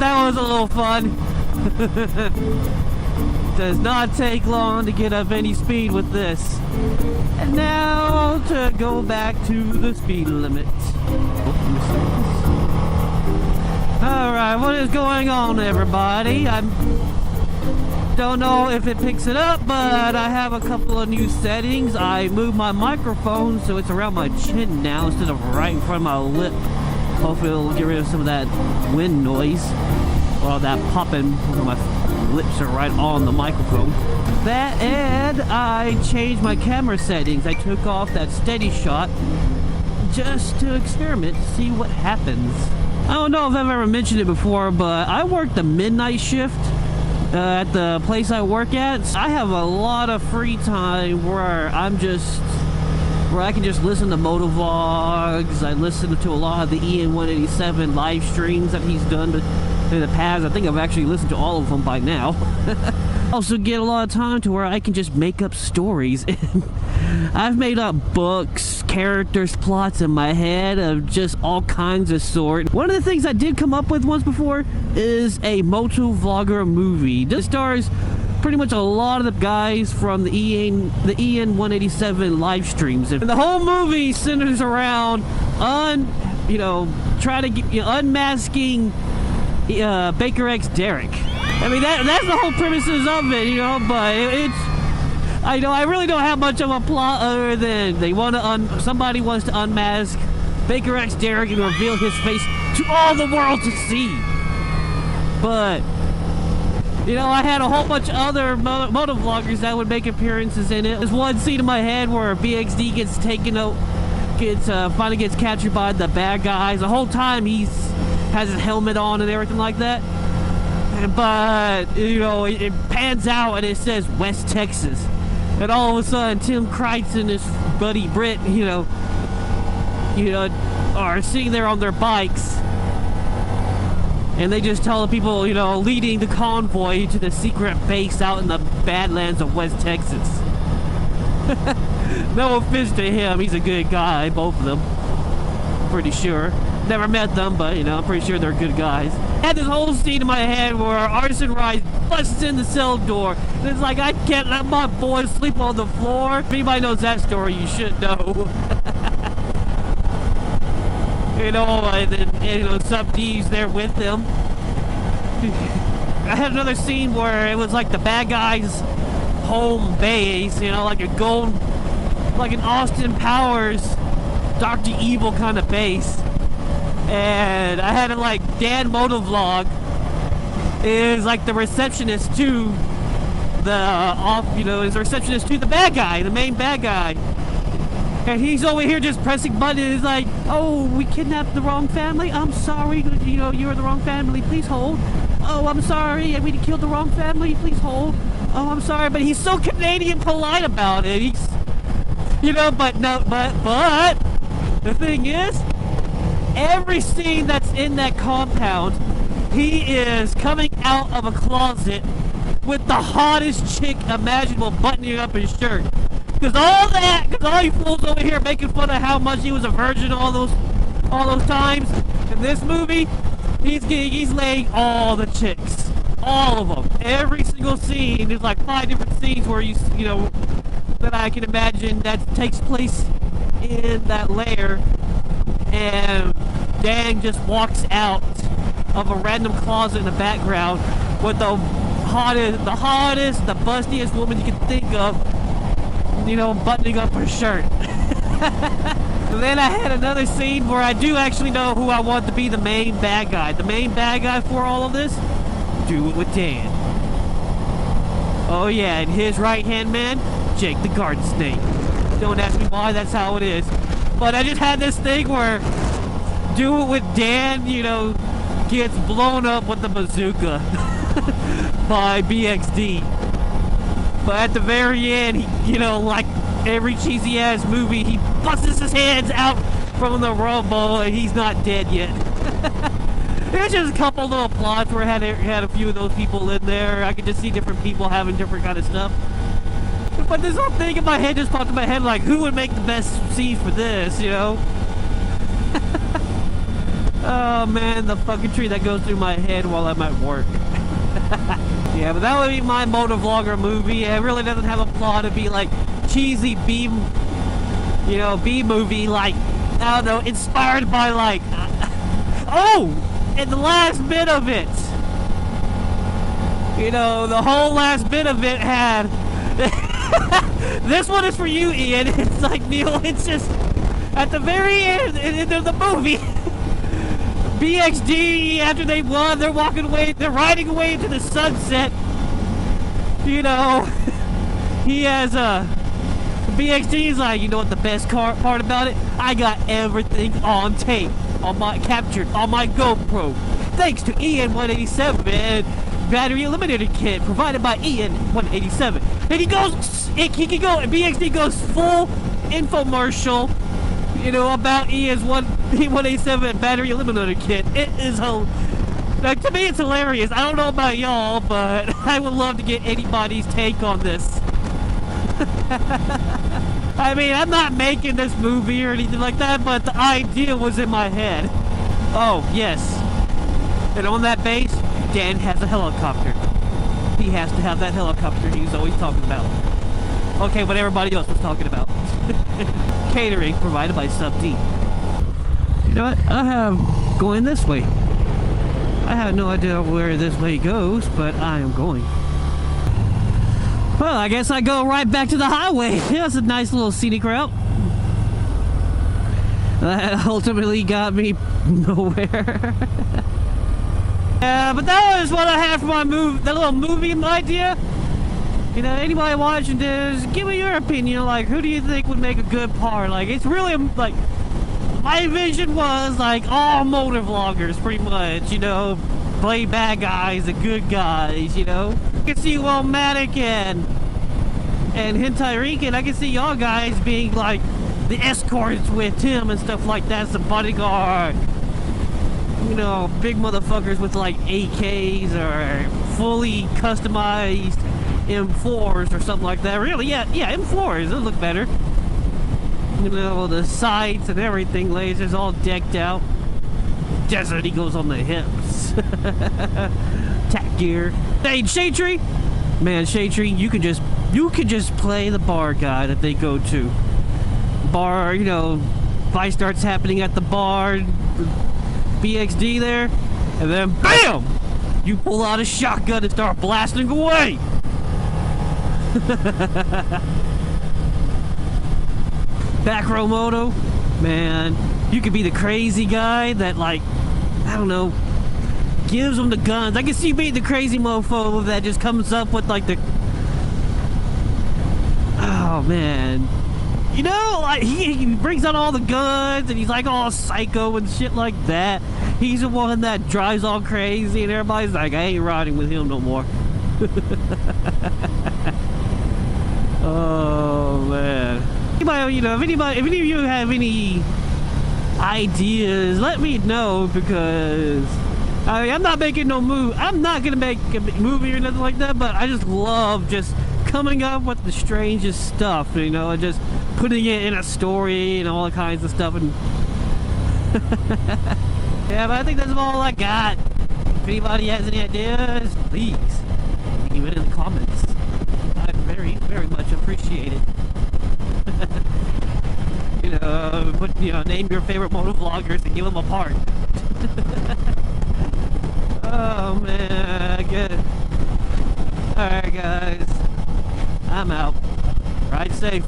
that was a little fun. Does not take long to get up any speed with this. And now to go back to the speed limit. Alright, what is going on, everybody? I don't know if it picks it up, but I have a couple of new settings. I moved my microphone so it's around my chin now instead of right in front of my lip. Hopefully it'll get rid of some of that wind noise. Or that popping when my lips are right on the microphone. That, and I changed my camera settings. I took off that steady shot just to experiment, to see what happens. I don't know if I've ever mentioned it before, but I work the midnight shift at the place I work at. I have a lot of free time where I can just listen to motovlogs. I listen to a lot of the Ian 187 live streams that he's done in the past. I think I've actually listened to all of them by now. Also get a lot of time to where I can just make up stories. I've made up books, characters, plots in my head of just all kinds of sort. One of the things I did come up with once before is a Motovlogger Movie. This stars pretty much a lot of the guys from the Ian 187 live streams. And the whole movie centers around unmasking Baker X Derek. I mean, that's the whole premises of it, you know, but I really don't have much of a plot other than somebody wants to unmask Baker X Derek and reveal his face to all the world to see. But you know, I had a whole bunch of other motovloggers that would make appearances in it. There's one scene in my head where BXD finally gets captured by the bad guys. The whole time has his helmet on and everything like that. But, you know, it pans out and it says West Texas. And all of a sudden, Tim Kreitz and his buddy Britt, are sitting there on their bikes. And they just tell the people, leading the convoy to the secret base out in the Badlands of West Texas. No offense to him, he's a good guy, both of them. Pretty sure. Never met them, but, I'm pretty sure they're good guys. I had this whole scene in my head where Arson Rice busts in the cell door. And it's like, I can't let my boys sleep on the floor. If anybody knows that story, you should know. And then, some D's there with them. I had another scene where it was like the bad guy's home base, like an Austin Powers, Dr. Evil kind of base. And I had Dan Motovlog is like the receptionist to is the receptionist to the bad guy, the main bad guy. And he's over here just pressing buttons. He's like, oh, we kidnapped the wrong family. I'm sorry, you're the wrong family. Please hold. Oh, I'm sorry, we killed the wrong family. Please hold. Oh, I'm sorry, but he's so Canadian polite about it. He's, but the thing is, every scene that's in that compound, he is coming out of a closet with the hottest chick imaginable buttoning up his shirt. Because all you fools over here making fun of how much he was a virgin all those times, in this movie, he's laying all the chicks. All of them. Every single scene. There's like 5 different scenes where that I can imagine that takes place in that lair. And Dan just walks out of a random closet in the background with the hottest, the bustiest woman you can think of, buttoning up her shirt. And then I had another scene where I do actually know who I want to be the main bad guy. The main bad guy for all of this? Do it with Dan. Oh yeah, and his right-hand man, Jake the Garden Snake. Don't ask me why, that's how it is. But I just had this thing where Do It With Dan, gets blown up with the bazooka by BXD. But at the very end, he, like every cheesy ass movie, he busts his hands out from the rumble and he's not dead yet. There's just a couple little plots where I had a few of those people in there. I could just see different people having different kind of stuff. But this whole thing in my head just popped in my head, like, who would make the best scene for this, Oh man, the fucking tree that goes through my head while I'm at work. Yeah, but that would be my Motovlogger movie. It really doesn't have a plot to be like cheesy B, you know, B movie, like, I don't know, inspired by like, oh, and the last bit of it, you know, the whole last bit of it had, this one is for you, Ian. It's like, Neil, it's just, at the very end of the movie, BXD, after they won, they're walking away, they're riding away into the sunset, you know, he has BXD is like, you know what the best part about it? I got everything on tape, captured on my GoPro, thanks to Ian187 and battery eliminator kit provided by Ian187. And he goes, he can go, BXD goes full infomercial, you know, about Ian187 battery eliminator kit. It is like, to me it's hilarious. I don't know about y'all, but I would love to get anybody's take on this. I mean, I'm not making this movie or anything like that, but the idea was in my head. Oh, yes. And on that base, Dan has a helicopter. He has to have that helicopter he's always talking about. Okay, what everybody else was talking about. Catering provided by Sub D. You know what? I have going this way. I have no idea where this way goes, but I am going. Well, I guess I go right back to the highway. That's a nice little scenic route. That ultimately got me nowhere. Yeah, but that was what I had for my that little movie idea. You know, anybody watching this, give me your opinion. Like, who do you think would make a good part? Like, it's really, like, my vision was, like, all motor vloggers, pretty much, you know, play bad guys and good guys, you know. I can see Wellmatic and Hentai Rican. I can see y'all guys being, like, the escorts with him and stuff like that, some bodyguard. You know, big motherfuckers with, like, AKs or fully customized M4s or something like that. Really, yeah, M4s, it'll look better. You know, the sights and everything, lasers all decked out. Desert Eagles on the hips. Tack gear. Hey, Shade Tree! Man, Shade Tree, you could just play the bar guy that they go to. Bar, you know, fight starts happening at the bar, BXD there, and then BAM! You pull out a shotgun and start blasting away! Back row moto, man, you could be the crazy guy that, like, I don't know, gives them the guns. I can see you being the crazy mofo that just comes up with, like, the, oh man, you know, like, he brings out all the guns and he's like all psycho and shit like that. He's the one that drives all crazy and everybody's like, I ain't riding with him no more. Oh man. Anybody, you know, if any of you have any ideas, let me know, because I mean, I'm not making no move. I'm not gonna make a movie or nothing like that, but I just love just coming up with the strangest stuff, you know, and just putting it in a story and all kinds of stuff. And yeah, but I think that's all I got. If anybody has any ideas, please leave it in the comments. I very, very much appreciate it. You know, name your favorite motovloggers and give them a part. Oh man, I get it. Alright guys, I'm out. Ride safe.